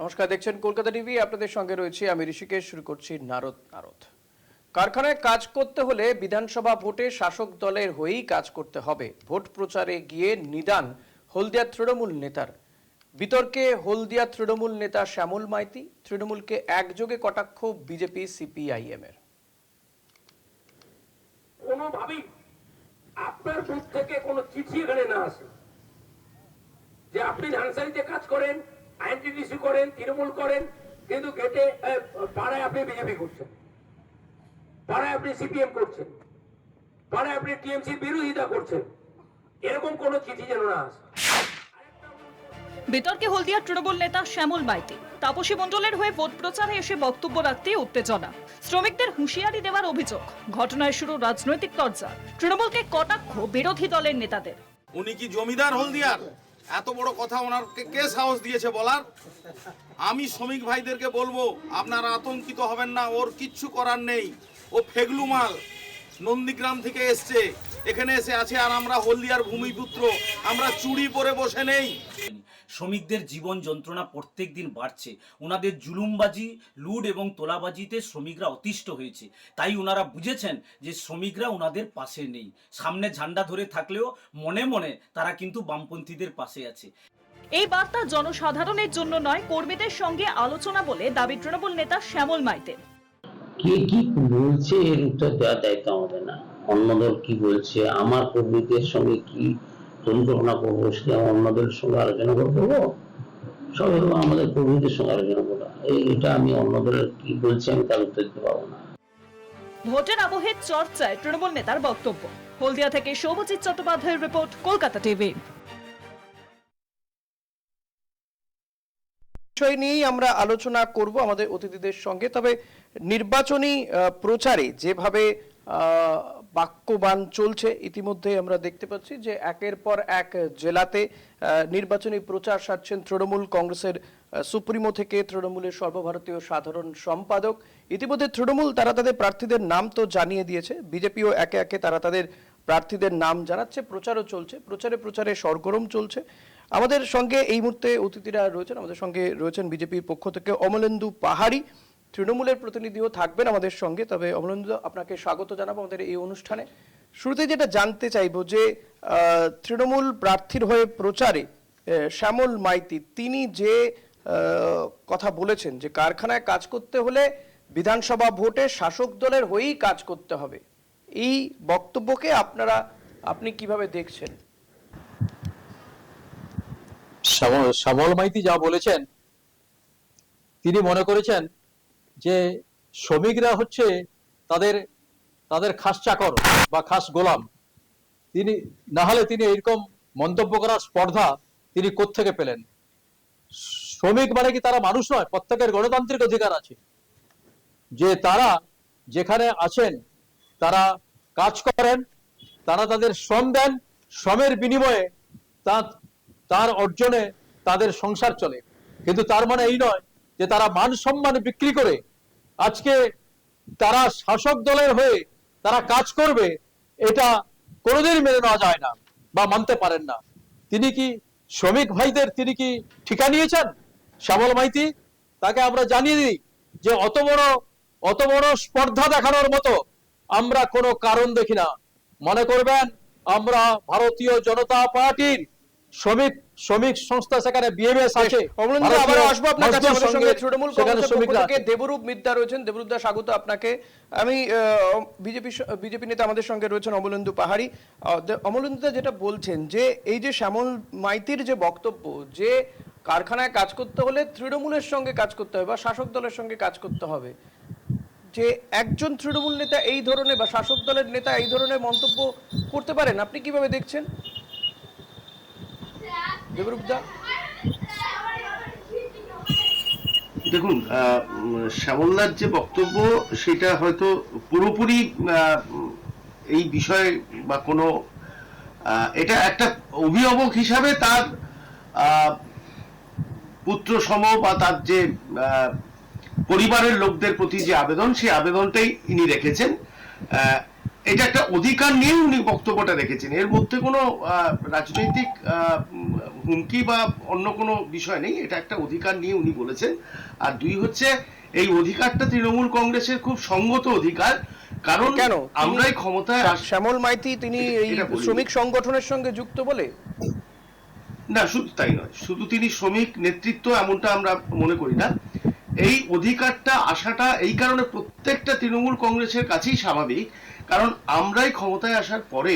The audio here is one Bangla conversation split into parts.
নমস্কার, দেখছেন কলকাতা টিভি। আপনাদের সঙ্গে রয়েছে আমি ঋষিকেশ। শুরু করছি নারদ। কারখানায় কাজ করতে হলে বিধানসভা ভোটে শাসক দলের হয়েই কাজ করতে হবে। ভোট প্রচারে গিয়ে নিদান হলদিয়া তৃণমূল নেতার। বিতর্কে হলদিয়া তৃণমূল নেতা শ্যামল মাইতি। তৃণমূলকে একযোগে কটাক্ষ বিজেপি সিপিআইএম এর। কোনোভাবেই আপনার বুথ থেকে কোনো চিঠি এখানে না আসে যে আপনি নার্সারিতে কাজ করেন, আইএনটিডিসি করেন, তৃণমূল করেন, কিন্তু গেটে পাড়ায় আপনি বিজেপি করছেন, পাড়ায় আপনি সিপিএম করছেন, পাড়ায় আপনি টিএমসির বিরোধিতা করছেন। এরকম কোনো চিঠি যেন না আসে। বিতর্কে হলদিয়া তৃণমূল নেতা শ্যামল মাইতি। তাপসী মণ্ডলের হয়ে ভোট প্রচারে এসে বক্তব্য রাখতে উত্তেজনা। শ্রমিকদের হুঁশিয়ারি দেওয়ার অভিযোগ। ঘটনায় শুরু রাজনৈতিক তরজা। তৃণমূলকে কটাক্ষ বিরোধী দলের নেতাদের। উনি কি জমিদার হলদিয়ার? এত বড় কথা ওনারকে কে সাহস দিয়েছে বলার? আমি শ্রমিক ভাইদেরকে বলবো, আপনারা আতঙ্কিত হবেন না, ওর কিচ্ছু করার নেই। ও ফেগলু মাল, নন্দীগ্রাম থেকে এসছে, এখানে এসে আছে। আর আমরা হলদিয়ার ভূমিপুত্র, আমরা চুড়ি পরে বসে নেই। শ্রমিকদের জীবন যন্ত্রণা প্রত্যেক দিন বাড়ছে। ওনাদের জুলুমবাজি, লুট এবং তোলাবাজিতে শ্রমিকরা অতিষ্ঠ হয়েছে। তাই ওনারা বুঝেছেন যে শ্রমিকরা ওনাদের পাশে নেই। সামনে ঝান্ডা ধরে থাকলেও মনে মনে তারা কিন্তু বামপন্থীদের পাশে আছে। এই বার্তা জনসাধারণের জন্য নয়, কর্মীদের সঙ্গে আলোচনা বলে দাবি তৃণমূল নেতা শ্যামল মাইতের। কে কি বলছে এর উত্তর দেওয়ার দায়িত্ব আমাদের না। অন্য দল কি বলছে, আমার কর্মীদের সঙ্গে কি পরিকল্পনা করবো, সেটা অন্য দলের সঙ্গে আলোচনা করবো। সব আমাদের কর্মীদের সঙ্গে আলোচনা করা, এটা আমি অন্য দলের কি বলছে আমি তার উত্তর দিতে পারবো না। ভোটের আবহে চর্চায় তৃণমূল নেতার বক্তব্য। হলদিয়া থেকে সৌভজিৎ চট্টোপাধ্যায়ের রিপোর্ট, কলকাতা টিভি। বিষয় নিয়েই আমরা আলোচনা করব আমাদের অতিথিদের সঙ্গে। তবে নির্বাচনী প্রচারে যেভাবে বাক্যবাণ চলছে, ইতিমধ্যে আমরা দেখতে পাচ্ছি যে একের পর এক জেলাতে নির্বাচনী প্রচার সারছেন তৃণমূল কংগ্রেসের সুপ্রিমো থেকে তৃণমূলের সর্বভারতীয় সাধারণ সম্পাদক। ইতিমধ্যে তৃণমূল তারা তাদের প্রার্থীদের নাম তো জানিয়ে দিয়েছে, বিজেপিও একে একে তারা তাদের প্রার্থীদের নাম জানাচ্ছে। প্রচারও চলছে, প্রচারে সরগরম চলছে। আমাদের সঙ্গে এই মুহূর্তে অতিথিরা রয়েছেন। আমাদের সঙ্গে রয়েছেন বিজেপির পক্ষ থেকে অমলেন্দু পাহাড়ি, তৃণমূলের প্রতিনিধিও থাকবেন আমাদের সঙ্গে। তবে অমলেন্দু, আপনাকে স্বাগত জানাবো আমাদের এই অনুষ্ঠানে। শুরুতে যেটা জানতে চাইবো যে তৃণমূল প্রার্থীর হয়ে প্রচারে শ্যামল মাইতি তিনি যে কথা বলেছেন যে কারখানায় কাজ করতে হলে বিধানসভা ভোটে শাসক দলের হয়েই কাজ করতে হবে, এই বক্তব্যকে আপনি কিভাবে দেখছেন? শ্যামল মাইতি যা বলেছেন, তিনি মনে করেছেন যে শ্রমিকরা হচ্ছে তাদের খাস চাকর বা খাস গোলাম। তিনি না হলে তিনি এরকম মন্তব্য করার স্পর্ধা তিনি কোত্থেকে পেলেন? শ্রমিক মানে কি তারা মানুষ নয়? প্রত্যেকের গণতান্ত্রিক অধিকার আছে যে তারা যেখানে আছেন তারা কাজ করেন, তারা তাদের শ্রম দেন, শ্রমের বিনিময়ে তার অর্জনে তাদের সংসার চলে। কিন্তু তার মানে এই নয় যে তারা মান সম্মান বিক্রি করে আজকে তারা শাসক দলের হয়ে তারা কাজ করবে, এটা কোনোদিনই মেনে নেওয়া যায় না বা মানতে পারেন না। তিনি কি শ্রমিক ভাইদের তিনি কি ঠিকা নিয়েছেন? শ্যামল মাইতি, তাকে আমরা জানিয়ে দিই যে অত বড় স্পর্ধা দেখানোর মতো আমরা কোনো কারণ দেখি না। মনে করবেন আমরা ভারতীয় জনতা পার্টির শ্রমিক সংস্থা, সেখানে বিএমএস আছে। তৃণমূল কংগ্রেসের পক্ষ থেকে দেবরূপ মিদ্যা রয়েছেন। দেবরূপ দা, স্বাগত আপনাকে। আমি বিজেপি নেতা আমাদের সঙ্গে রয়েছেন অমলেন্দু পাহাড়ি। অমলেন্দু দা যেটা বলছেন যে এই যে শ্যামল মাইতির যে বক্তব্য যে কারখানায় কাজ করতে হলে তৃণমূলের সঙ্গে কাজ করতে হবে বা শাসক দলের সঙ্গে কাজ করতে হবে, যে একজন তৃণমূল নেতা এই ধরনের বা শাসক দলের নেতা এই ধরনের মন্তব্য করতে পারেন, আপনি কিভাবে দেখছেন? দেখুন, শ্যামলদার যে বক্তব্য সেটা হয়তো পুরোপুরি এই বিষয়ে বা কোনো এটা একটা অভিভাবক হিসাবে তার পুত্র সম বা তার যে পরিবারের লোকদের প্রতি যে আবেদন, সেই আবেদনটাই ইনি রেখেছেন। এটা একটা অধিকার নিয়ে উনি বক্তব্যটা রেখেছেন। এর মধ্যে কোনো রাজনৈতিক হুমকি বা অন্য কোনো বিষয় নেই, এটা একটা অধিকার নিয়ে উনি বলেছেন। আর দুই হচ্ছে এই অধিকারটা তৃণমূল কংগ্রেসের খুব সঙ্গত অধিকার, কারণ কেন? আমরাই ক্ষমতায় শ্যামল মাইতি তিনি এই এটা বলিনি। শ্রমিক সংগঠনের সঙ্গে যুক্ত বলে? না, শুধু তাই নয়, শুধু তিনি শ্রমিক নেতৃত্ব এমনটা আমরা মনে করি না। এই অধিকারটা আসাটা এই কারণে প্রত্যেকটা তৃণমূল কংগ্রেসের কাছেই স্বাভাবিক, কারণ আমরাই ক্ষমতায় আসার পরে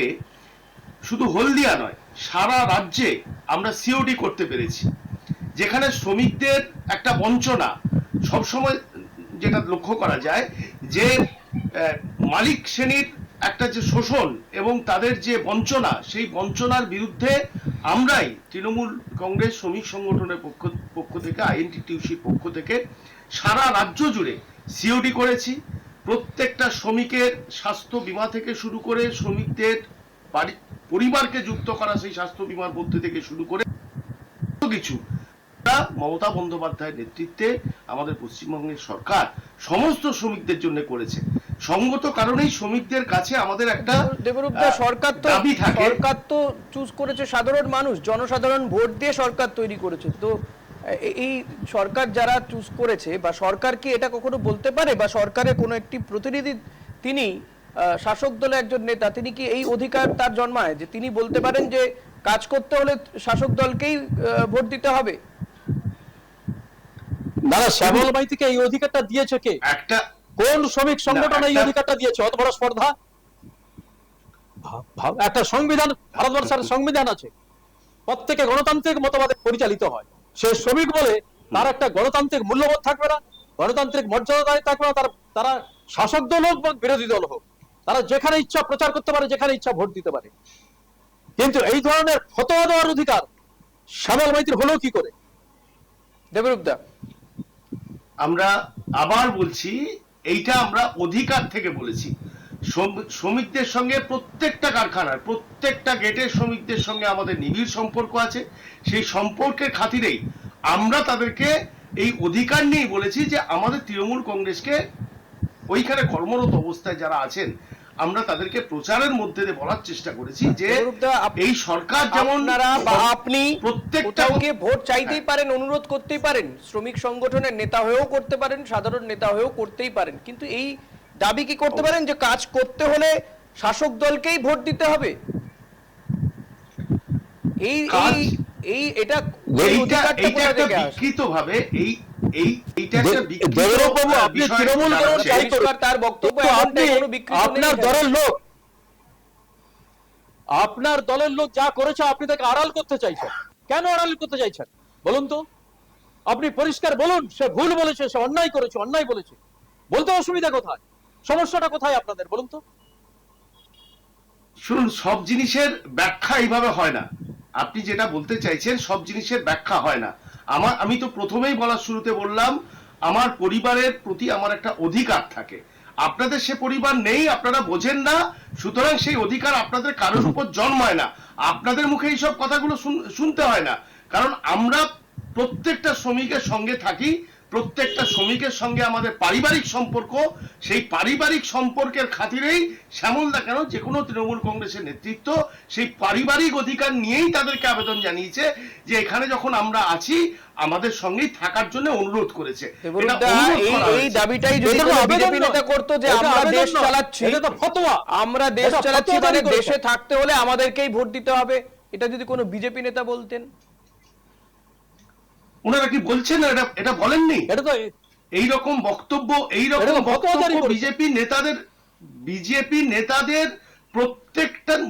শুধু হলদিয়া নয়, সারা রাজ্যে আমরা সিওডি করতে পেরেছি, যেখানে শ্রমিকদের একটা বঞ্চনা সবসময় যেটা লক্ষ্য করা যায় যে মালিক শ্রেণীর একটা যে শোষণ এবং তাদের যে বঞ্চনা, সেই বঞ্চনার বিরুদ্ধে আমরাই তৃণমূল কংগ্রেস শ্রমিক সংগঠনের পক্ষ থেকে, আইএনটিটিউসির পক্ষ থেকে সারা রাজ্য জুড়ে সিওডি করেছি। প্রত্যেকটা শ্রমিকের স্বাস্থ্য বীমা থেকে শুরু করে শ্রমিকদের পরিবারকে যুক্ত করা সেই স্বাস্থ্য বীমার মধ্যে থেকে শুরু করে কিছু মমতা বন্দ্যোপাধ্যায়ের নেতৃত্বে আমাদের পশ্চিমবঙ্গের সরকার সমস্ত শ্রমিকদের জন্য করেছে। সঙ্গত কারণেই শ্রমিকদের কাছে আমাদের একটা দেবরূপদা, সরকার তো চুজ করেছে সাধারণ মানুষ, জনসাধারণ ভোট দিয়ে সরকার তৈরি করেছে। তো এই সরকার যারা চুজ করেছে, বা সরকার কি এটা কখনো বলতে পারে, বা সরকারের কোনো একটি প্রতিনিধি তিনি শাসক দলের একজন নেতা, তিনি কি এই অধিকার তার জন্মায় যে তিনি বলতে পারেন যে কাজ করতে হলে শাসক দলকেই ভোট দিতে হবে? দাদা, শ্যামল মাইতিকে এই অধিকারটা দিয়েছে কে? একটা কোন শ্রমিক সংগঠন এই অধিকারটা দিয়েছে? অত বড় স্পর্ধা! একটা সংবিধান, ভারতবর্ষের সংবিধান আছে, প্রত্যেকে গণতান্ত্রিক মতবাদে পরিচালিত হয়। সে শ্রমিক বলে তার একটা গণতান্ত্রিক মূল্যবোধ থাকবে না, গণতান্ত্রিক মর্যাদা থাকবে না। তারা শাসক দল হোক বা বিরোধী দল হোক, তারা যেখানে ইচ্ছা প্রচার করতে পারে, যেখানে ইচ্ছা ভোট দিতে পারে। কিন্তু এই ধরনের ফতোয়া দেওয়ার অধিকার শ্যামল মাইতির হলো কি করে? দেবরূপদা, আমরা আবার বলছি, এইটা আমরা অধিকার থেকে বলেছি। শ্রমিকদের সঙ্গে প্রত্যেকটা কারখানার প্রত্যেকটা গেটের শ্রমিকদের সঙ্গে আমাদের নিবিড় সম্পর্ক আছে। সেই সম্পর্কের খাতিরেই আমরা তাদেরকে এই অধিকার নিয়ে বলেছি যে আমাদের তৃণমূল কংগ্রেসকে ওইখানে কর্মরত অবস্থায় যারা আছেন, আমরা তাদেরকে প্রচারের মধ্যে দিয়ে বলার চেষ্টা করেছি যে এই সরকার যেমন আপনি প্রত্যেকটা ভোট চাইতেই পারেন, অনুরোধ করতেই পারেন, শ্রমিক সংগঠনের নেতা হয়েও করতে পারেন, সাধারণ নেতা হয়েও করতেই পারেন, কিন্তু এই দাবি কি করতে পারেন যে কাজ করতে হলে শাসক দলকেই ভোট দিতে হবে? এটা বিকৃতভাবে তার বক্তব্য আপনার দলের লোক যা করেছে আপনি তাকে আড়াল করতে চাইছেন। কেন আড়াল করতে চাইছেন বলুন তো? আপনি পরিষ্কার বলুন, সে ভুল বলেছে, সে অন্যায় করেছে, অন্যায় বলেছে, বলতে অসুবিধা কোথায়? সমস্যাটা কোথায় আপনাদের বলুন তো? শুনুন, সব জিনিসের ব্যাখ্যা এইভাবে হয় না। আপনি যেটা বলতে চাইছেন সব জিনিসের ব্যাখ্যা হয় না। আমি তো প্রথমেই বলার শুরুতে বললাম, আমার পরিবারের প্রতি আমার একটা অধিকার থাকে। আপনাদের সে পরিবার নেই, আপনারা বোঝেন না, সুতরাং সেই অধিকার আপনাদের কারোর উপর জন্মায় না। আপনাদের মুখে এইসব কথাগুলো শুনতে হয় না, কারণ আমরা প্রত্যেকটা শ্রমিকের সঙ্গে থাকি, প্রত্যেকটা শ্রমিকের সঙ্গে আমাদের পারিবারিক সম্পর্ক। সেই পারিবারিক সম্পর্কের খাতিরেই শ্যামলদা কেন, যে কোনো তৃণমূল কংগ্রেসের নেতৃত্ব সেই পারিবারিক অধিকার নিয়েই তাদেরকে আবেদন জানিয়েছে যে এখানে যখন আমরা আছি আমাদের সঙ্গেই থাকার জন্য অনুরোধ করেছে। এই দাবিটাই যদি বিজেপি নেতা করতো যে আমরা দেশ চালাচ্ছি, আমরা দেশ চালাচ্ছি, মানে দেশে থাকতে হলে আমাদেরকেই ভোট দিতে হবে, এটা যদি কোনো বিজেপি নেতা বলতেন। ওনারা কি বলছেন না? এটা বলেননি। এটা তো এইরকম বক্তব্য বিজেপি নেতাদের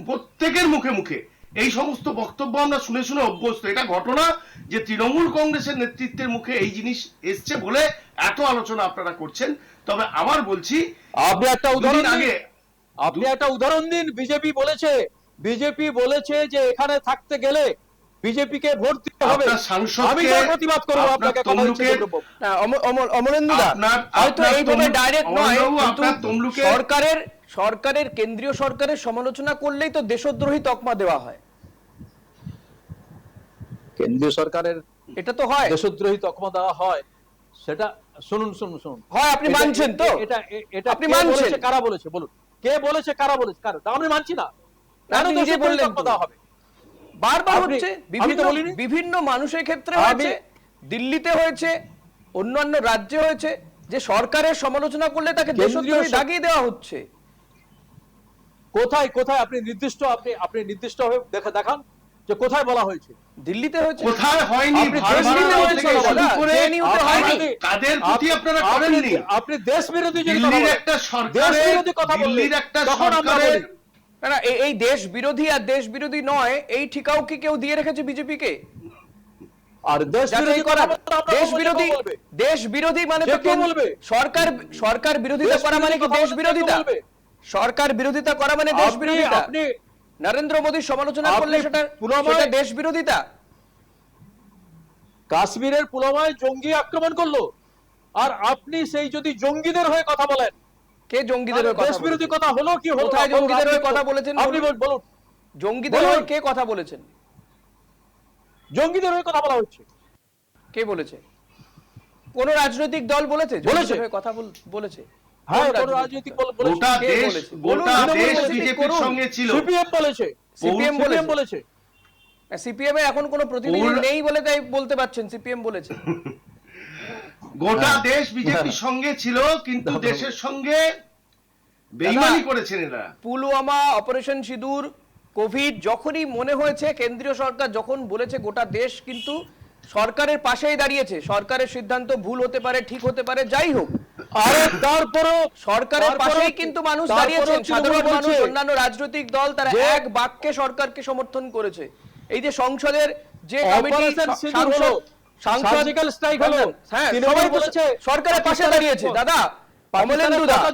প্রত্যেকের মুখে মুখে এই সমস্ত বক্তব্য আমরা শুনে শুনে অভ্যস্ত। এটা ঘটনা যে তৃণমূল কংগ্রেসের নেতৃত্বের মুখে এই জিনিস এসছে বলে এত আলোচনা আপনারা করছেন। তবে আবার বলছি, আপনি একটা উদাহরণ দিন। বিজেপি বলেছে যে এখানে থাকতে গেলে বিজেপি কে ভোট দিতে হবে। আমি তো প্রতিবাদ করব আপনাকে। অমলেন্দুদা, হয়তো এইভাবে ডাইরেক্ট নয়, কিন্তু সরকারের কেন্দ্রীয় সরকারের সমালোচনা করলেই তো দেশদ্রোহী তকমা দেওয়া হয়। কেন্দ্রীয় সরকারের এটা তো হয়, দেশদ্রোহী তকমা দেওয়া হয়। সেটা শুনুন হয়, আপনি মানছেন তো? এটা আপনি মানছেন? কারা বলেছে বলুন? কে বলেছে, কারা বলেছে? কারা? আমি মানছি না। কেন দেশদ্রোহী তকমা দেওয়া হবে? বারবার আপনি- হচ্ছে, আমি তো বলিনি। বিভিন্ন মানুষের ক্ষেত্রে আমি- হয়েছে, দিল্লিতে হয়েছে, অন্যান্য রাজ্যে হয়েছে, যে সরকারের সমালোচনা করলে তাকে দেশদ্রোহী দাগিয়ে দেওয়া হচ্ছে। কোথায় কোথায় আপনি নির্দিষ্ট ভাবে দেখান যে কোথায় বলা হয়েছে। দিল্লিতে হয়েছে, কোথায় হয়নি? আপনি ভারবারা দিল্লিতে থেকে হয়েছে শুরু দাদা, করে জেএনইউতে হয়নি। কাদের প্রতি আপনারা করেননি? আপনি দেশ বিরোধী দিল্লির একটা সরকারের কথা বললেন, দিল্লির একটা তখন আমরা সরকারের বলি। না, না, এই দেশ বিরোধী আর দেশ বিরোধী নয়, এই ঠিকাও কি কেউ দিয়ে রেখেছে বিজেপিকে? আর দেশ বিরোধী কথা বলতে আমরা দেশ বলবো, বিরোধী, কেউ বলবে? দেশ বিরোধী মানে তো যে কেউ বলবে। সরকার বিরোধিতা দেশ করা মানে কি বিরোধী দেশ কথা বলতে বিরোধিতা? কেউ বলবে? সরকার বিরোধিতা করা মানে দেশ বিরোধিতা? আপনি নরেন্দ্র মোদীর সমালোচনা আপনি করলে সেটা পুলওয়ামায়- দেশ বিরোধিতা? কাশ্মীরের পুলওয়ামায় জঙ্গি আক্রমণ করলো, আর আপনি সেই যদি জঙ্গিদের হয়ে কথা বলেন, কে জঙ্গিদের হয়ে দেশ কথা বিরোধী বলেছে? কথা হলো কি হলো? কোথায় আপনি জঙ্গিদের হয়ে বলুন। কথা বলেছেন? আপনি বলুন, জঙ্গিদের বলুন। হয়ে কে কথা বলেছেন? জঙ্গিদের হয়ে কথা বলা হচ্ছে। কে বলেছে? কোন রাজনৈতিক দল বলেছে জঙ্গিদের হয়ে কথা বলেছে? হ্যাঁ, কোন কোন রাজনৈতিক দল বলেছে। গোটা কে দেশ বলেছে? গোটা বলুন, দেশ তৃণমূল বিজেপির করুন। সঙ্গে ছিল। সিপিএম বলেছে, সিপিএম সিপিএম বলেছে। বলেছে। সিপিএম এ এখন কোনো প্রতিনিধি পৌর- নেই বলে তাই বলতে পারছেন সিপিএম বলেছে। গোটা দেশ বিজেপির সঙ্গে ছিল, কিন্তু দেশের সঙ্গে বেইমানি করেছেন এরা। পুলওয়ামা, অপারেশন সিঁদুর, কোভিড, যখনই মনে হয়েছে কেন্দ্রীয় সরকার যখন বলেছে গোটা দেশ কিন্তু সরকারের পাশেই দাঁড়িয়েছে। সরকারের সিদ্ধান্ত ভুল হতে পারে, ঠিক হতে পারে, যাই হোক, আরে তারপরও সরকারের পাশেই কিন্তু মানুষ দাঁড়িয়েছেন। সাধারণ মানুষ, অন্যান্য রাজনৈতিক দল, তারা এক বাক্যে সরকারকে সমর্থন করেছে। এই যে সংসদের যে কমিটি, অপারেশন সিঁদুর হলো, সার্জিক্যাল স্ট্রাইক হলো, হ্যাঁ, তৃণমূল সবাই বলেছে সরকারের পাশে দাঁড়িয়েছে। দাদা, অমলেন্দু দা,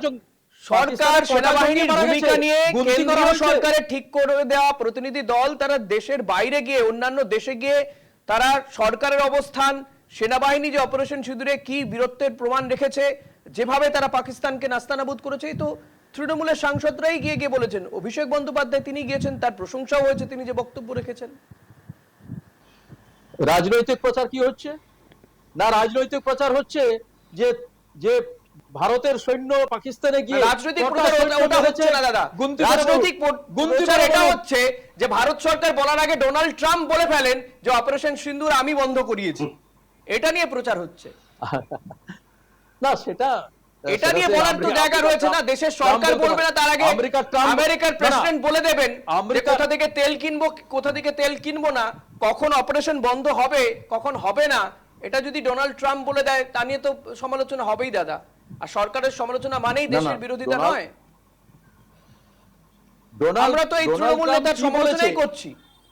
সরকার সেনাবাহিনীর ভূমিকা নিয়ে কেন্দ্রীয় সরকারের ঠিক করে দেওয়া প্রতিনিধি দল তারা দেশের বাইরে গিয়ে, অন্যান্য দেশে গিয়ে তারা সরকারের অবস্থান, সেনাবাহিনী যে অপারেশন সিঁদুরে কি বীরত্বের প্রমাণ রেখেছে, যেভাবে তারা পাকিস্তানকে নাস্তানাবুদ করেছে, এই তো তৃণমূলের সাংসদরাই গিয়ে গিয়ে বলেছেন। অভিষেক বন্দ্যোপাধ্যায় তিনি গিয়েছেন, তার প্রশংসাও হয়েছে, তিনি যে বক্তব্য রেখেছেন। রাজনৈতিক প্রচার কি হচ্ছে না? রাজনৈতিক প্রচার হচ্ছে যে যে ভারতের সৈন্য পাকিস্তানে গিয়ে রাজনৈতিক প্রচার ওটা হচ্ছে না দাদা। রাজনৈতিক প্রচার এটা হচ্ছে যে ভারত সরকার বলার আগে ডোনাল্ড ট্রাম্প বলে ফেলেন যে অপারেশন সিন্দুর আমি বন্ধ করিয়েছি। এটা নিয়ে প্রচার হচ্ছে না, সেটা এটা নিয়ে বলার তো জায়গা রয়েছে না। দেশের সরকার বলবে না, তার আগে আমেরিকার প্রেসিডেন্ট বলে দেবেন যে কোথা থেকে তেল কিনবো, কোথা থেকে তেল কিনবো না, কখন অপারেশন বন্ধ হবে, কখন হবে না, এটা যদি ডোনাল্ড ট্রাম্প বলে দেয়, তা নিয়ে তো সমালোচনা হবেই দাদা। আর সরকারের সমালোচনা মানেই দেশের বিরোধিতা নয়। আমরা তো এই তৃণমূল নেতার সমালোচনাই করছি,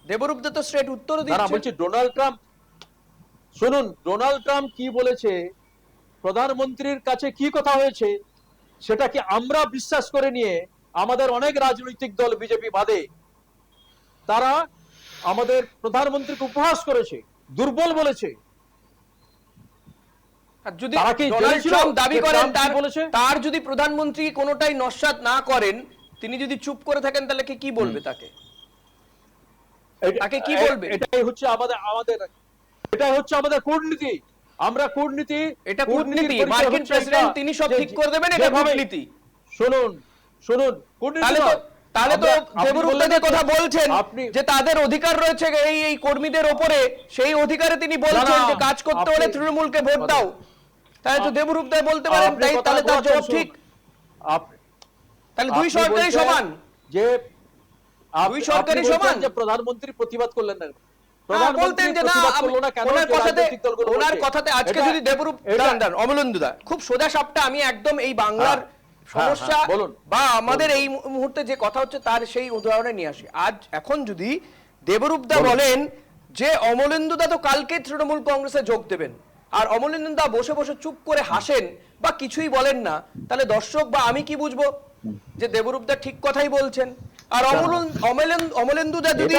দেবরূপ দা তো স্ট্রেট উত্তর দিচ্ছে। বলছি ডোনাল্ড ট্রাম্প, শুনুন ডোনাল্ড ট্রাম্প কি বলেছে, প্রধানমন্ত্রীর কাছে কি কথা হয়েছে, সেটা কি আমরা বিশ্বাস করে নিয়ে আমাদের অনেক রাজনৈতিক দল বিজেপি বাদে তারা আমাদের প্রধানমন্ত্রীকে উপহাস করেছে, দুর্বল বলেছে। যদি তারা কি ডোনাল্ড জেনেছিল ট্রাম্প দাবি যে করেন ট্রাম্প কি বলেছে? তার যদি প্রধানমন্ত্রী কোনোটাই নস্যাৎ না করেন, তিনি যদি চুপ করে থাকেন, তাহলে কি বলবে তাকে? তাকে কি বলবে? এটাই হচ্ছে আমাদের কূটনীতি। আমরা কূটনীতি, এটা কূটনীতি। মার্কিন প্রেসিডেন্ট তিনি সব ঠিক করে দেবেন, এটা কূটনীতি। শুনুন তাহলে তো দেবরূপ দা যে কথা বলছেন যে তাদের অধিকার রয়েছে এই কর্মীদের ওপরে, সেই অধিকারে তিনি বলছেন যে কাজ করতে হলে তৃণমূলকে ভোট দাও, তাহলে তো দেবরূপ দা বলতে পারেন, তাহলে তার জবাব ঠিক। তাহলে দুই সরকারই সমান, যে দুই সরকারই সমান। যে প্রধানমন্ত্রী প্রতিবাদ করলেন না, বলতেন যে না, ওনার কথাতে আজকে যদি দেবরূপ অমলেন্দু দা খুব সোজা সাপটা, আমি একদম এই বাংলার সমস্যা বা আমাদের এই মুহূর্তে যে কথা হচ্ছে তার সেই উদাহরণে নিয়ে আসি। এখন যদি দেবরূপ দা বলেন যে অমলেন্দু দা তো কালকে তৃণমূল কংগ্রেসে যোগ দেবেন, আর অমলেন্দু দা বসে বসে চুপ করে হাসেন বা কিছুই বলেন না, তাহলে দর্শক বা আমি কি বুঝবো যে দেবরূপ দা ঠিক কথাই বলছেন? আর অমলেন্দু দা যদি,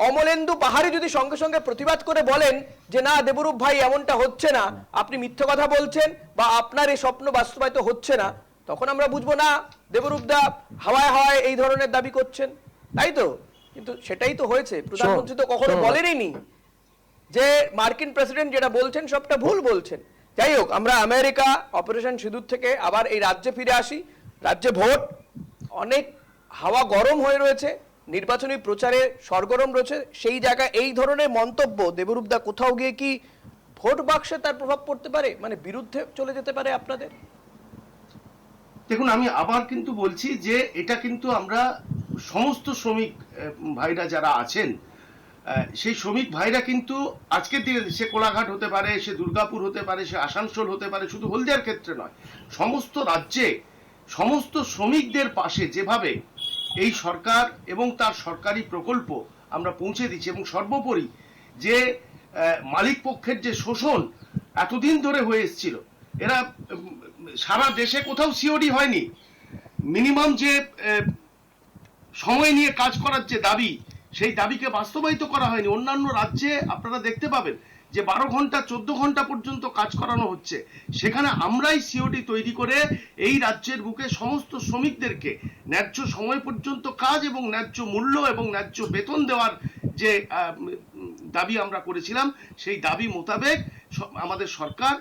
অমলেন্দু পাহাড়ি যদি সঙ্গে সঙ্গে প্রতিবাদ করে বলেন যে না দেবরূপ ভাই এমনটা হচ্ছে না, আপনি মিথ্যে কথা বলছেন বা আপনার এই স্বপ্ন বাস্তবায়িত হচ্ছে না, তখন আমরা বুঝবো না দেবরূপ দা হাওয়ায় হাওয়ায় এই ধরনের দাবি করছেন, তাই তো? কিন্তু সেটাই তো হয়েছে। প্রধানমন্ত্রী তো কখনো বলেনই যে মার্কিন প্রেসিডেন্ট যেটা বলছেন সবটা ভুল বলছেন। যাই হোক, আমরা আমেরিকা অপারেশন সিঁদুর থেকে আবার এই রাজ্যে ফিরে আসি। রাজ্যে ভোট, অনেক হাওয়া গরম হয়ে রয়েছে, নির্বাচনী প্রচারে সরগরম রয়েছে, সেই জায়গায় এই ধরনের মন্তব্য দেবরূপদা কোথাও গিয়ে কি ভোট বাক্সে তার প্রভাব পড়তে পারে, মানে বিরুদ্ধে চলে যেতে পারে আপনাদের? দেখুন, আমি আবার কিন্তু বলছি যে এটা কিন্তু আমরা সমস্ত শ্রমিক ভাইরা যারা আছেন, সেই শ্রমিক ভাইরা কিন্তু আজকের দিনে সে কোলাঘাট হতে পারে, সে দুর্গাপুর হতে পারে, সে আসানসোল হতে পারে, শুধু হলদিয়ার ক্ষেত্রে নয়, সমস্ত রাজ্যে সমস্ত শ্রমিকদের পাশে যেভাবে এই সরকার এবং তার সরকারি প্রকল্প আমরা পৌঁছে দিচ্ছি, এবং সর্বোপরি যে মালিক পক্ষের যে শোষণ এতদিন ধরে হয়ে এসেছিল, এরা সারা দেশে কোথাও সিওডি হয়নি, মিনিমাম যে সময় নিয়ে কাজ করার যে দাবি, সেই দাবিকে বাস্তবায়িত করা হয়নি। অন্যান্য রাজ্যে আপনারা দেখতে পাবেন যে 12 ঘন্টা 14 ঘন্টা পর্যন্ত কাজ করানো হচ্ছে, সেখানে আমরাই সিওডি তৈরি করে এই রাজ্যের বুকে সমস্ত শ্রমিকদেরকে ন্যায্য সময় পর্যন্ত কাজ এবং ন্যায্য মূল্য এবং ন্যায্য বেতন দেওয়ার যে দাবি আমরা করেছিলাম, সেই দাবি মোতাবেক আমাদের সরকার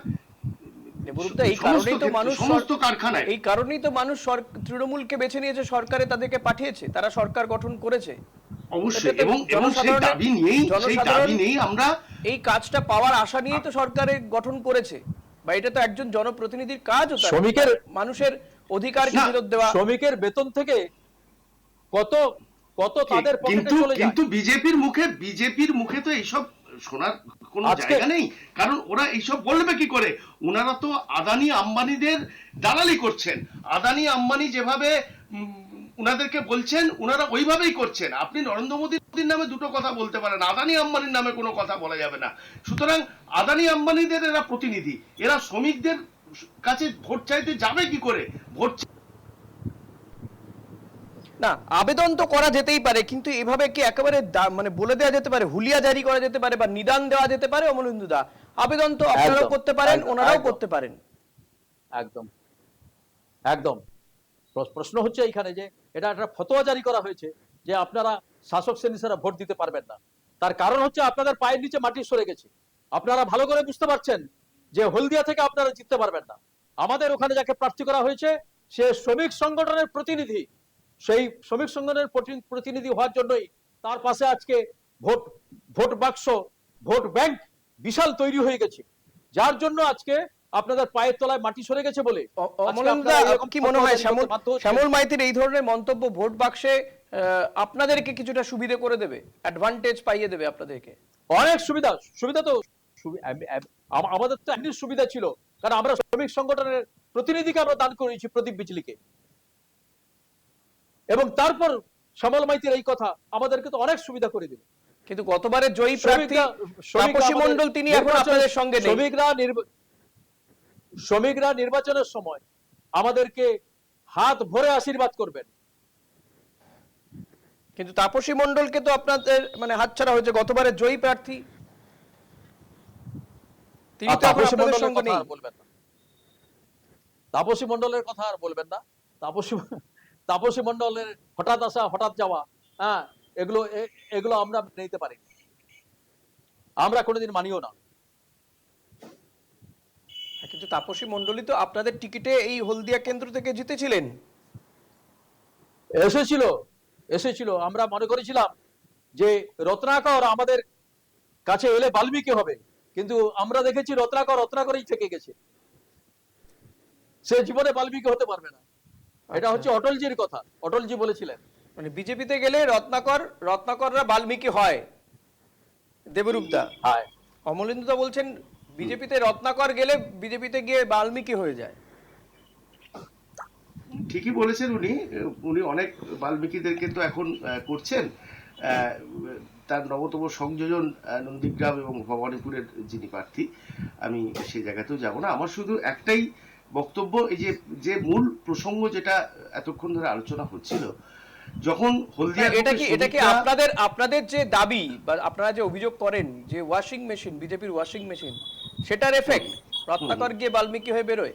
এই কারণেই তো মানুষ সমস্ত কারখানায়, এই কারণেই তো মানুষ তৃণমূলকে বেছে নিয়েছে, সরকারে তাদেরকে পাঠিয়েছে, তারা সরকার গঠন করেছে অবশ্যই, এবং সেই দাবি নিয়েই আমরা এই কাজটা পাওয়ার আশা নিয়েই তো সরকারে গঠন করেছে, বা এটা তো একজন জনপ্রতিনিধির কাজও, শ্রমিকের মানুষের অধিকারকে ফেরত দেওয়া। শ্রমিকের বেতন থেকে কত কত তাদের পকেটে চলে যায়। কিন্তু বিজেপির মুখে তো এইসব শোনার কোনো জায়গা নেই, কারণ ওরা এইসব বলবে কি করে? ওনারা তো আদানি আম্বানিদের দালালি করছেন, আদানি আম্বানি যেভাবে উনাদেরকে বলছেন ওনারা ওইভাবেই করছেন। আপনি নরেন্দ্র মোদীর নামে দুটো কথা বলতে পারেন, আদানি আম্বানির নামে কোনো কথা বলা যাবে না। সুতরাং আদানি আম্বানিদের এরা প্রতিনিধি, এরা শ্রমিকদের কাছে ভোট চাইতে যাবে কি করে? ভোট না, আবেদন তো করা যেতেই পারে, কিন্তু এভাবে কি একেবারে মানে বলে দেওয়া যেতে পারে, হুলিয়া জারি করা যেতে পারে, বা নিদান দেওয়া যেতে পারে? অমলেন্দুদা, আবেদন তো আপনারাও করতে পারেন, ওনারাও করতে পারেন। একদম একদম প্রশ্ন হচ্ছে এইখানে যে এটা একটা ফতোয়া জারি করা হয়েছে যে আপনারা শাসক শ্রেণী ছাড়া ভোট দিতে পারবেন না। তার কারণ হচ্ছে আপনাদের পায়ের নিচে মাটি সরে গেছে। আপনারা ভালো করে বুঝতে পারছেন যে হলদিয়া থেকে আপনারা জিততে পারবেন না। আমাদের ওখানে যাকে প্রার্থী করা হয়েছে সে শ্রমিক সংগঠনের প্রতিনিধি, সেই শ্রমিক সংগঠনের প্রতিনিধি হওয়ার জন্যই তার পাশে আজকে ভোট বাক্স, ভোট ব্যাংক বিশাল তৈরি হয়ে গেছে, যার জন্য আজকে আপনাদের পায়ের তলায় মাটি সরে গেছে বলে। কি মনে হয় শ্যামল মাইতির এই ধরনের মন্তব্য ভোট বাক্সে আপনাদেরকে কিছুটা সুবিধা করে দেবে, অ্যাডভান্টেজ পাইয়ে দেবে আপনাদেরকে? অনেক সুবিধা তো আমাদের তো এমনি সুবিধা ছিল, কারণ আমরা শ্রমিক সংগঠনের প্রতিনিধিকে আমরা দান করেছি, প্রদীপ বিজলিকে, এবং তারপর শ্যামল মাইতির এই কথা আমাদেরকে তো অনেক সুবিধা করে দিল। কিন্তু গতবারের জয়ী প্রার্থী তাপসী মণ্ডল তিনি এখন আপনাদের সঙ্গে নেই। শ্রমিকরা নির্বাচনের সময় আমাদেরকে হাত ভরে আশীর্বাদ করবেন, কিন্তু তাপসী মণ্ডলকে তো আপনাদের মানে হাতছাড়া হয়েছে, গতবারের জয়ী প্রার্থী তিনি তো এখন আপনাদের সঙ্গে নেই। তাপসী মণ্ডলের কথা আর বলবেন না। তাপসী মণ্ডলের হঠাৎ আসা হঠাৎ যাওয়া, হ্যাঁ, এগুলো আমরা নিতে পারি, আমরা কোনোদিন মানিও না। কিন্তু তাপসী মণ্ডলী তো আপনাদের টিকিটে এই হলদিয়া কেন্দ্র থেকে জিতেছিলেন। এসেছিল আমরা মনে করেছিলাম যে রত্নাকর আমাদের কাছে এলে বাল্মীকি হবে, কিন্তু আমরা দেখেছি রত্নাকরই থেকে গেছে, সে জীবনে বাল্মীকি হতে পারবে না। এটা হচ্ছে অটলজির কথা, অটলজি বলেছিলেন। মানে বিজেপিতে গেলে রত্নাকররা বাল্মীকি হয়, দেবরূপদা। হ্যাঁ, অমলেন্দুদা বলছেন বিজেপিতে রত্নাকর গেলে বিজেপিতে গিয়ে বাল্মীকি হয়ে যায়। ঠিকই বলেছেন উনি অনেক বাল্মীকিদেরকে তো এখন করছেন। তার নবতম সংযোজন নন্দীগ্রাম এবং ভবানীপুরের যিনি প্রার্থী, আমি সেই জায়গাতেও যাব না। আমার শুধু একটাই বক্তব্য, এই যে মূল প্রসঙ্গ যেটা এতক্ষণ ধরে আলোচনা হচ্ছিল, যখন হলদিয়া, এটা কি আপনাদের যে দাবি বা আপনারা যে অভিযোগ করেন যে ওয়াশিং মেশিন, বিজেপির ওয়াশিং মেশিন, সেটার এফেক্ট রত্নাকর গিয়ে বাল্মীকি হয়ে বেরোয়?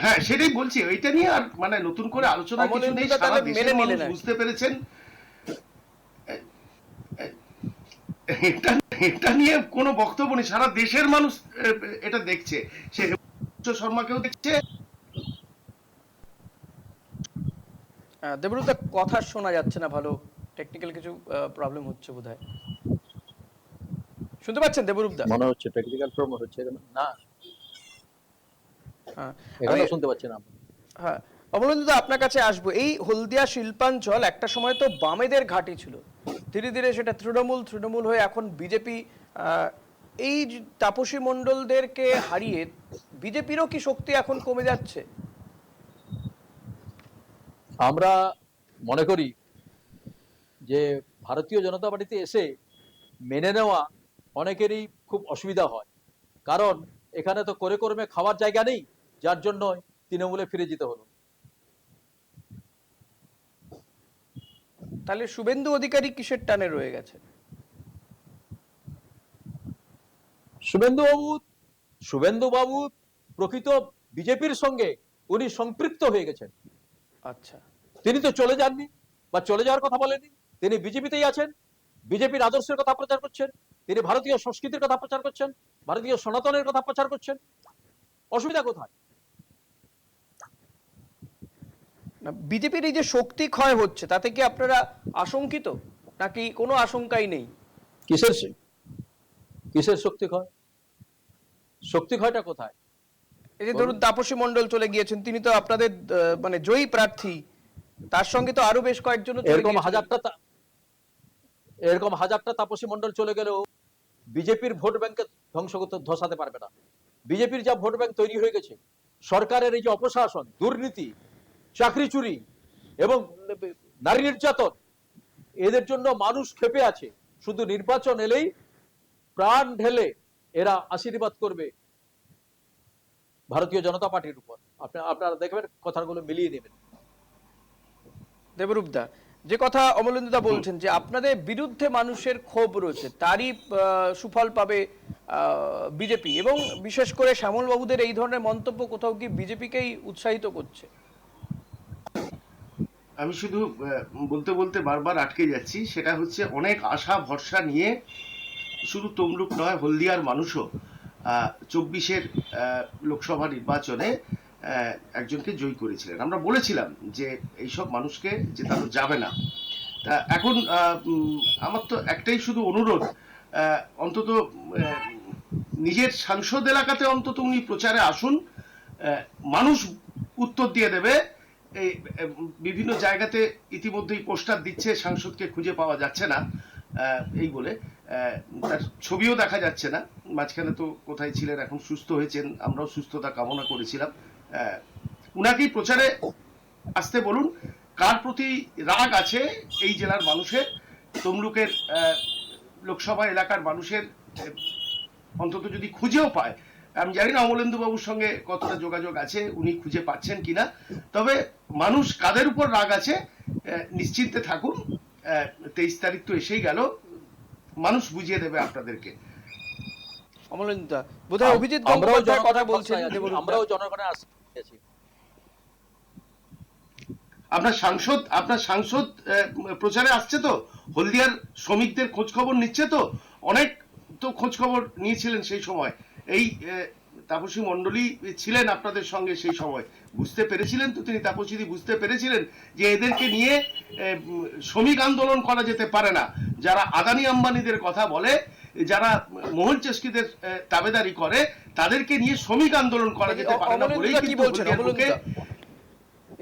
হ্যাঁ, সেটাই বলছি, ওইটা নিয়ে আর মানে নতুন করে আলোচনা কিছু নেই। সারা দেশের মানুষ বুঝতে পেরেছেন, এটা নিয়ে কোনো বক্তব্য নেই। সারা দেশের মানুষ এটা দেখছে, সে শর্মাকেও দেখছে। দেবরূপদা কথা শোনা যাচ্ছে না ভালো, টেকনিক্যাল কিছু প্রবলেম হচ্ছে বোধহয়। শুনতে পাচ্ছেন দেবরূপদা? মনে হচ্ছে টেকনিক্যাল প্রবলেম হচ্ছে এখানে। না, হ্যাঁ এখানে আমি- শুনতে পাচ্ছি না। হ্যাঁ অমলেন্দুদা আপনার কাছে আসবো। এই হলদিয়া শিল্পাঞ্চল একটা সময় তো বামেদের ঘাঁটি ছিল, ধীরে ধীরে সেটা তৃণমূল হয়ে এখন বিজেপি। এই যে তাপসী মণ্ডলদেরকে হারিয়ে বিজেপিরও কি শক্তি এখন কমে যাচ্ছে? আমরা মনে করি যে ভারতীয় জনতা পার্টিতে এসে মেনে নেওয়া অনেকেরই খুব অসুবিধা হয়, কারণ এখানে তো করে কর্মে খাওয়ার জায়গা নেই, যার জন্য তৃণমূলে ফিরে যেতে হলো। তাহলে শুভেন্দু অধিকারী কিসের টানে রয়ে গেছে? শুভেন্দু বাবু প্রকৃত বিজেপির সঙ্গে উনি সম্পৃক্ত হয়ে গেছেন। আচ্ছা, তিনি তো চলে যাননি বা চলে যাওয়ার কথা বলেনি, তিনি বিজেপিতেই আছেন, বিজেপির আদর্শের কথা প্রচার করছেন, তিনি ভারতীয় সংস্কৃতির কথা প্রচার করছেন, ভারতীয় সনাতনের কথা প্রচার করছেন। অসুবিধা কোথায়? না বিজেপির এই যে শক্তি ক্ষয় হচ্ছে তাতে কি আপনারা আশঙ্কিত, নাকি কোনো আশঙ্কাই নেই? কিসের শক্তি ক্ষয়? শক্তি ক্ষয়টা কোথায়? এই যে ধরুন তাপসী মণ্ডল চলে গিয়েছেন, তিনি তো আপনাদের মানে জয়ী প্রার্থী, তার সঙ্গে তো আরো বেশ কয়েকজন এরকম হাজারটা তাপসী মণ্ডল চলে গেলেও বিজেপির ভোট ব্যাংকে ধ্বংস করতে ধসাতে পারবে না। বিজেপির যা ভোট ব্যাংক তৈরি হয়ে গেছে, সরকারের এই যে অপশাসন, দুর্নীতি, চাকরি চুরি এবং নারী নির্যাতন, এদের জন্য মানুষ ক্ষেপে আছে। শুধু নির্বাচন এলেই প্রাণ ঢেলে এরা আশীর্বাদ করবে ভারতীয় জনতা পার্টির উপর। আপনারা দেখবেন, কথাগুলো মিলিয়ে নেবেন। দেবরূপদা, যে কথা অমলেন্দুদা বলছেন যে আপনাদের বিরুদ্ধে মানুষের ক্ষোভ রয়েছে, তারই সুফল পাবে বিজেপি, এবং বিশেষ করে শ্যামল বাবুদের এই ধরনের মন্তব্য কোথাও কি বিজেপিকেই উৎসাহিত করছে? আমি শুধু বলতে বলতে বারবার আটকে যাচ্ছি, সেটা হচ্ছে অনেক আশা ভরসা নিয়ে শুধু তমলুক নয়, হলদিয়ার মানুষও 24-এর লোকসভা নির্বাচনে একজনকে জয়ী করেছিলেন। আমরা বলেছিলাম যে এইসব মানুষকে জেতানো যাবে না। তা এখন আমার তো একটাই শুধু অনুরোধ, অন্তত নিজের সাংসদ এলাকাতে অন্তত উনি প্রচারে আসুন, মানুষ উত্তর দিয়ে দেবে। এই বিভিন্ন জায়গাতে ইতিমধ্যেই পোস্টার দিচ্ছে সাংসদকে খুঁজে পাওয়া যাচ্ছে না এই বলে, তার ছবিও দেখা যাচ্ছে না। মাঝখানে তো কোথায় ছিলেন, এখন সুস্থ হয়েছেন, আমরাও সুস্থতা কামনা করেছিলাম। উনাকেই প্রচারে আসতে বলুন। কার প্রতি রাগ আছে এই জেলার মানুষের, তমলুকের লোকসভা এলাকার মানুষের, অন্তত যদি খুঁজেও পায়, আমি জানি না অমলেন্দু বাবুর সঙ্গে কতটা যোগাযোগ আছে, উনি খুঁজে পাচ্ছেন কিনা, তবে মানুষ কাদের উপর রাগ আছে নিশ্চিন্তে থাকুন। 23 তারিখ তো এসেই গেল, মানুষ বুঝিয়ে দেবে আপনাদেরকে। অমলেন্দুদা, বোধহয় অভিজিৎ গঙ্গোপাধ্যায় কথা বলছেন। আমরাও জনগণের আছি। আপনার সাংসদ প্রচারে আসছে তো, হলদিয়ার শ্রমিকদের খোঁজ খবর নিচ্ছে তো, অনেক তো খোঁজ খবর নিয়েছিলেন সেই সময়। এই তাপসী মণ্ডলী ছিলেন আপনাদের সঙ্গে সেই সময়, বুঝতে পেরেছিলেন তো তিনি, তাপসীদি বুঝতে পেরেছিলেন যে এদেরকে নিয়ে শ্রমিক আন্দোলন করা যেতে পারে না। যারা আদানি আম্বানিদের কথা বলে, যারা মোহন চেস্কিদের তাবেদারি করে, তাদেরকে নিয়ে শ্রমিক আন্দোলন করা যেতে পারে না বলেই কিন্তু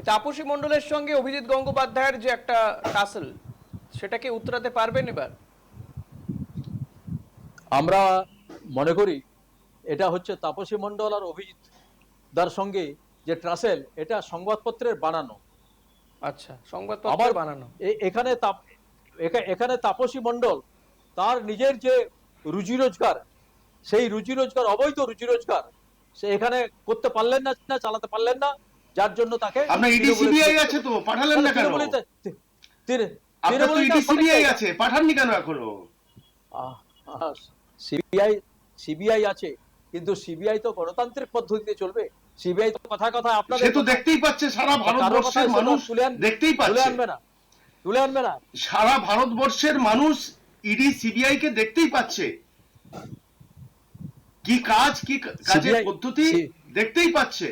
তাপসী মণ্ডলের সঙ্গে অভিজিৎ গঙ্গোপাধ্যায়ের যে একটা টাসল, সেটাকে উতরাতে পারবেন এবার? আমরা মনে করি এটা হচ্ছে তাপসী মণ্ডল আর অভিজিৎ দার সঙ্গে যে ট্রাসেল, এটা সংবাদপত্রের বানানো। আচ্ছা, সংবাদপত্রের বানানো। এখানে তাপসী মণ্ডল তার নিজের যে রুজি রোজগার, সেই রুজি রোজগার, অবৈধ রুজি রোজগার, সে এখানে করতে পারলেন না, চালাতে পারলেন না, যার জন্য তাকে আপনার ইডি সিবিআই আছে তো, পাঠালেন না কেন? আপনার তো ইডি সিবিআই আছে, পাঠাননি কেন এখনো? সিবিআই আছে, কিন্তু সিবিআই তো গণতান্ত্রিক পদ্ধতিতে চলবে। সিবিআই তো কথা আপনাদের, সে তো দেখতেই পাচ্ছে, সারা ভারতবর্ষের মানুষ দেখতেই পাচ্ছে, তুলে আনবে না। সারা ভারতবর্ষের মানুষ ইডি সিবিআই কে দেখতেই পাচ্ছে, কি কাজ, কি কাজের পদ্ধতি দেখতেই পাচ্ছে।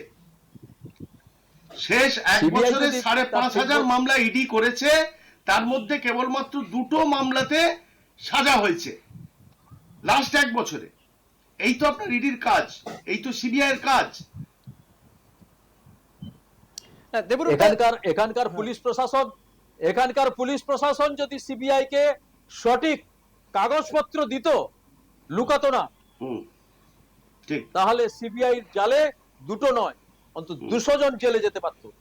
শেষ এক CBI বছরে যদি 5,500 তার মামলা ইডি করেছে, তার মধ্যে কেবলমাত্র 2টো মামলাতে সাজা হয়েছে লাস্ট এক বছরে। এই তো আপনার ইডির কাজ, এই তো সিবিআই এর কাজ। হ্যাঁ, দেবরূপ দা, এখানকার পুলিশ প্রশাসন যদি সিবিআই কে সঠিক কাগজপত্র দিত, লুকাতো না, ঠিক। তাহলে সিবিআই জালে 2টো নয় অন্তত 200 জন জেলে যেতে পারতো।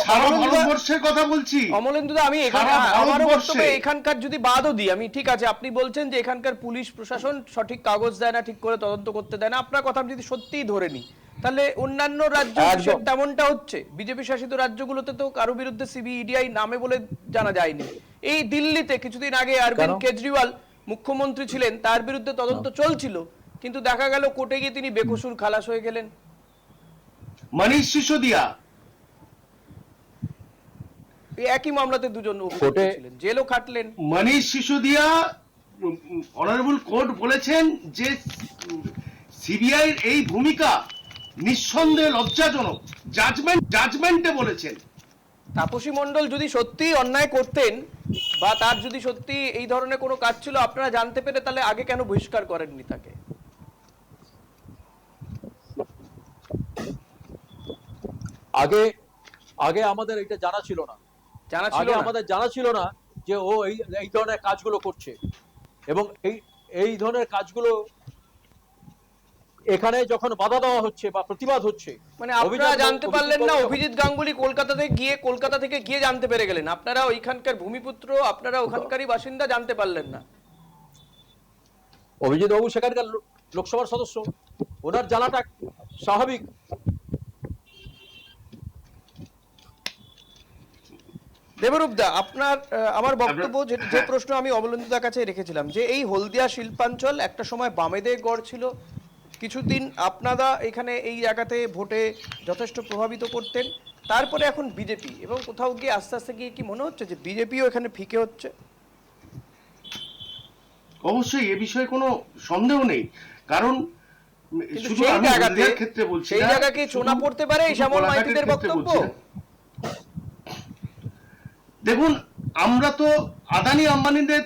সারা অমলেন্দু দা- ভারতবর্ষের কথা বলছি। অমলেন্দু দা, আমি এখানে সারা আমারও ভারতবর্ষে। বক্তব্যে এখানকার যদি বাদও দিই আমি, ঠিক আছে আপনি বলছেন যে এখানকার পুলিশ প্রশাসন সঠিক কাগজ দেয় না, ঠিক করে তদন্ত করতে দেয় না, আপনার কথা আমি যদি সত্যিই ধরে নিই, তাহলে অন্যান্য রাজ্য একদম। তেমনটা হচ্ছে? বিজেপি শাসিত রাজ্যগুলোতে তো কারো বিরুদ্ধে সিবিআই নামে বলে জানা যায়নি। এই দিল্লিতে কিছুদিন আগে অরবিন্দ কেন? কেজরিওয়াল মুখ্যমন্ত্রী ছিলেন, তার বিরুদ্ধে তদন্ত চলছিল, কিন্তু দেখা গেল কোর্টে গিয়ে তিনি বেকসুর খালাস হয়ে গেলেন। মনীষ সিসোদিয়া, এই একই মামলাতে দুজন অভিযুক্ত কোর্টে- ছিলেন, জেলও খাটলেন। মনীষ সিসোদিয়া, অনারেবল কোর্ট বলেছেন যে সিবিআই এর এই ভূমিকা নিঃসন্দেহে লজ্জাজনক। জাজমেন্টে বলেছেন। তাপসী মণ্ডল যদি সত্যি অন্যায় করতেন বা তার যদি সত্যি এই ধরনের কোনো কাজ ছিল আপনারা জানতে পেরে, তাহলে আগে কেন বহিষ্কার করেননি তাকে? আগে আমাদের এটা জানা ছিল না। জানা ছিল আগে না? আমাদের জানা ছিল না যে ও এই ধরনের কাজগুলো করছে, এবং এই ধরনের কাজগুলো এখানে যখন বাধা দেওয়া হচ্ছে বা প্রতিবাদ হচ্ছে, মানে আপনারা জানতে পারলেন না? অভিজিৎ গাঙ্গুলি কলকাতা থেকে গিয়ে জানতে পেরে গেলেন, আপনারা ওইখানকার ভূমিপুত্র, আপনারা ওখানকারই বাসিন্দা, জানতে পারলেন না? অভিজিৎ বাবু সেখানকার লোকসভার সদস্য, ওনার জানাটা স্বাভাবিক। দেবরূপ দা, আপনার আমার বক্তব্য যে প্রশ্ন আমি অমলেন্দুদার কাছে রেখেছিলাম, যে এই হলদিয়া শিল্পাঞ্চল একটা সময় বামেদের গড় ছিল, কিছুদিন আপনারা এখানে এই জায়গাতে ভোটে যথেষ্ট প্রভাবিত করতেন, তারপরে এখন বিজেপি, এবং কোথাও গিয়ে আস্তে আস্তে গিয়ে কি মনে হচ্ছে যে বিজেপিও এখানে ফিকে হচ্ছে? অবশ্যই এ বিষয়ে কোনো সন্দেহ নেই, কারণ কিন্তু শুধু সেই আমি জায়গাতে হলদিয়ার ক্ষেত্রে বলছি সেই না, জায়গা কি চোনা শুধু- পড়তে পারে এই শুধু শ্যামল কোলাঘাটের মাইতিদের ক্ষেত্রে বক্তব্য? বলছি না। দেখুন, আমরা তো আদানি আম্বানিদের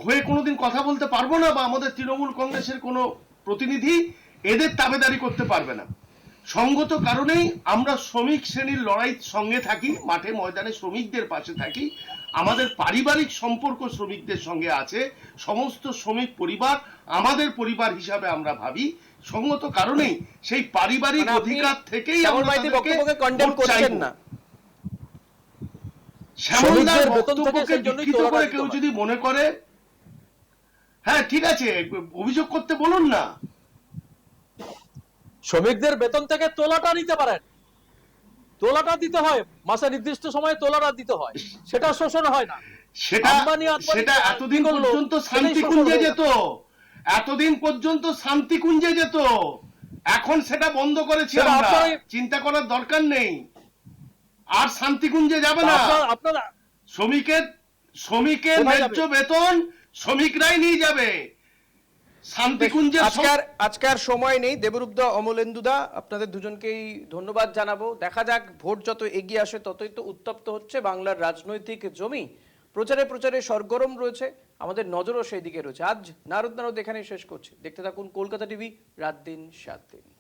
হয়ে কোনোদিন কথা বলতে পারবো না, বা আমাদের তৃণমূল কংগ্রেসের কোনো প্রতিনিধি এদের তাবেদারি করতে পারবে না। সঙ্গত কারণেই আমরা শ্রমিক শ্রেণীর লড়াইয়ের সঙ্গে থাকি, মাঠে ময়দানে শ্রমিকদের পাশে থাকি। আমাদের পারিবারিক সম্পর্ক শ্রমিকদের সঙ্গে আছে, সমস্ত শ্রমিক পরিবার আমাদের পরিবার হিসাবে আমরা ভাবি। সঙ্গত কারণেই সেই পারিবারিক মানে আপনি অধিকার থেকেই শ্যামল আমরা মাইতির তাদেরকে বক্তব্যকে কন্ডেম ভোট করছেন চাইবো। না? শ্যামলদার শ্রমিকদের বেতন থেকে বক্তব্যকে সেই জন্যই বিকৃত তোলাটা করে দিতে কেউ হয়। যদি মনে করে, হ্যাঁ ঠিক আছে, অভিযোগ করতে বলুন না। শ্রমিকদের বেতন থেকে তোলাটা নিতে পারেন, তোলাটা দিতে হয়, মাসে নির্দিষ্ট সময়ে তোলাটা দিতে হয়, সেটা শোষণ হয় না। সেটা আম্বানি সেটা যা এতদিন করলো, পর্যন্ত সেটাই শান্তিকুঞ্জে শোষণ হয়ে যেত, এতদিন পর্যন্ত শান্তিকুঞ্জে যেত, এখন সেটা বন্ধ করেছি সেটা আমরা। আপনারাই- চিন্তা করার দরকার নেই, আর শান্তিকুঞ্জে যাবে না। আপনারা শ্রমিকের কোথায় ন্যায্য যাবে? বেতন শ্রমিকরাই নিয়ে যাবে। শান্তিকুঞ্জের আজকে আর সময় নেই। দেবরূপদা, অমলেন্দুদা, আপনাদের দুজনকেই ধন্যবাদ জানাবো। দেখা যাক, ভোট যত এগিয়ে আসে ততই তো উত্তপ্ত হচ্ছে বাংলার রাজনৈতিক জমি। প্রচারে সরগরম রয়েছে, আমাদের নজরও সেই দিকে রয়েছে। আজ নারদ এখানেই শেষ করছি। দেখতে থাকুন কলকাতা টিভি, রাত দিন 7 দিন।